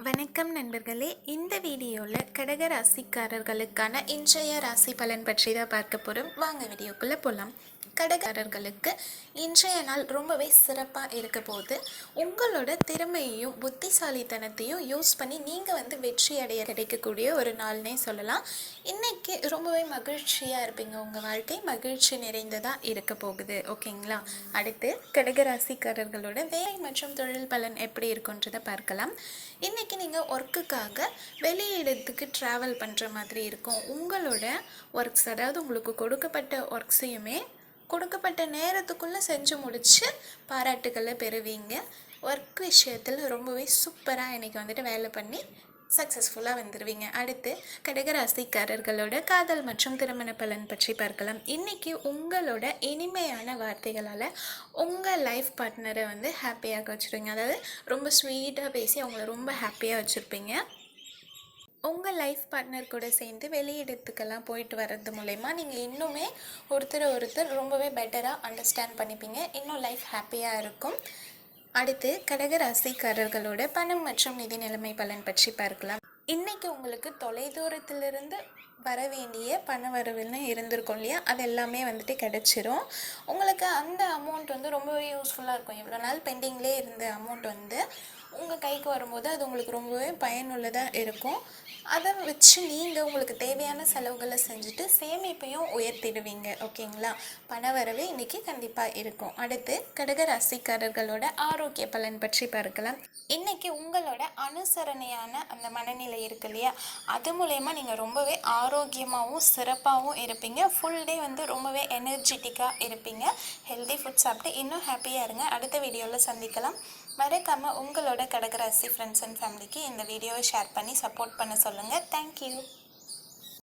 வணக்கம் நண்பர்களே. இந்த வீடியோவில் கடக ராசிக்காரர்களுக்கான இன்றைய ராசி பலன் பற்றி தான் பார்க்க போகிறோம். வாங்க வீடியோக்குள்ளே போகலாம். கடகக்காரர்களுக்கு இன்றைய நாள் ரொம்பவே சிறப்பாக இருக்க போது உங்களோட திறமையையும் புத்திசாலித்தனத்தையும் யூஸ் பண்ணி நீங்கள் வெற்றி அடைய கிடைக்கக்கூடிய ஒரு நாள்னே சொல்லலாம். இன்றைக்கி ரொம்பவே மகிழ்ச்சியாக இருப்பீங்க. உங்கள் வாழ்க்கை மகிழ்ச்சி நிறைந்ததாக இருக்க போகுது. ஓகேங்களா? அடுத்து கடகராசிக்காரர்களோட வேலை மற்றும் தொழில் பலன் எப்படி இருக்குன்றதை பார்க்கலாம். இன்றைக்கி நீங்கள் ஒர்க்குக்காக வெளியிடத்துக்கு ட்ராவல் பண்ணுற மாதிரி இருக்கும். உங்களோட ஒர்க்ஸ், அதாவது உங்களுக்கு கொடுக்கப்பட்ட ஒர்க்ஸையுமே கொடுக்கப்பட்ட நேரத்துக்குள்ளே செஞ்சு முடித்து பாராட்டுகளை பெறுவீங்க. ஒர்க் விஷயத்தில் ரொம்பவே சூப்பராக இன்றைக்கி வேலை பண்ணி சக்ஸஸ்ஃபுல்லாக வந்துடுவீங்க. அடுத்து கடகராசிக்காரர்களோட காதல் மற்றும் திருமண பலன் பற்றி பார்க்கலாம். இன்றைக்கி உங்களோட இனிமையான வார்த்தைகளால் உங்கள் லைஃப் பார்ட்னரை ஹாப்பியாக வச்சுருவீங்க. அதாவது ரொம்ப ஸ்வீட்டாக பேசி அவங்கள ரொம்ப ஹாப்பியாக வச்சுருப்பீங்க. உங்கள் லைஃப் பார்ட்னர் கூட சேர்ந்து வெளியிடத்துக்கெல்லாம் போயிட்டு வர்றது மூலயமா நீங்கள் இன்னுமே ஒருத்தர் ரொம்பவே பெட்டராக அண்டர்ஸ்டாண்ட் பண்ணிப்பீங்க. இன்னும் லைஃப் ஹாப்பியாக இருக்கும். அடுத்து கடகராசிக்காரர்களோட பணம் மற்றும் நிதி நிலைமை பலன் பற்றி பார்க்கலாம். இன்றைக்கி உங்களுக்கு தொலைதூரத்திலிருந்து வர வேண்டிய பண வரவுன்னு இருந்திருக்கும் இல்லையா, அது எல்லாமே கிடச்சிரும். உங்களுக்கு அந்த அமௌண்ட் ரொம்பவே யூஸ்ஃபுல்லாக இருக்கும். இவ்வளோ நாள் பெண்டிங்லேயே இருந்த அமௌண்ட் உங்கள் கைக்கு வரும்போது அது உங்களுக்கு ரொம்பவே பயனுள்ளதாக இருக்கும். அதை வச்சு நீங்கள் உங்களுக்கு தேவையான செலவுகளை செஞ்சுட்டு சேமிப்பையும் உயர்த்திடுவீங்க. ஓகேங்களா? பண வரவு இன்றைக்கி கண்டிப்பாக இருக்கும். அடுத்து கடகராசிக்காரர்களோட ஆரோக்கிய பலன் பற்றி பார்க்கலாம். இன்றைக்கி உங்களோட அனுசரணையான அந்த மனநிலை இருக்கு இல்லையா, அது மூலயமா நீங்கள் ரொம்பவே ஆரோக்கியமாகவும் சிறப்பாகவும் இருப்பீங்க. ஃபுல் டே ரொம்பவே எனர்ஜெட்டிக்காக இருப்பீங்க. ஹெல்தி ஃபுட் சாப்பிட்டு இன்னும் ஹாப்பியாக இருங்க. அடுத்த வீடியோவில் சந்திக்கலாம். மறக்காமல் உங்களோட கடகராசி ஃப்ரெண்ட்ஸ் அண்ட் ஃபேமிலிக்கு இந்த வீடியோவை ஷேர் பண்ணி சப்போர்ட் பண்ண சொல்லுங்கள். தேங்க்யூ.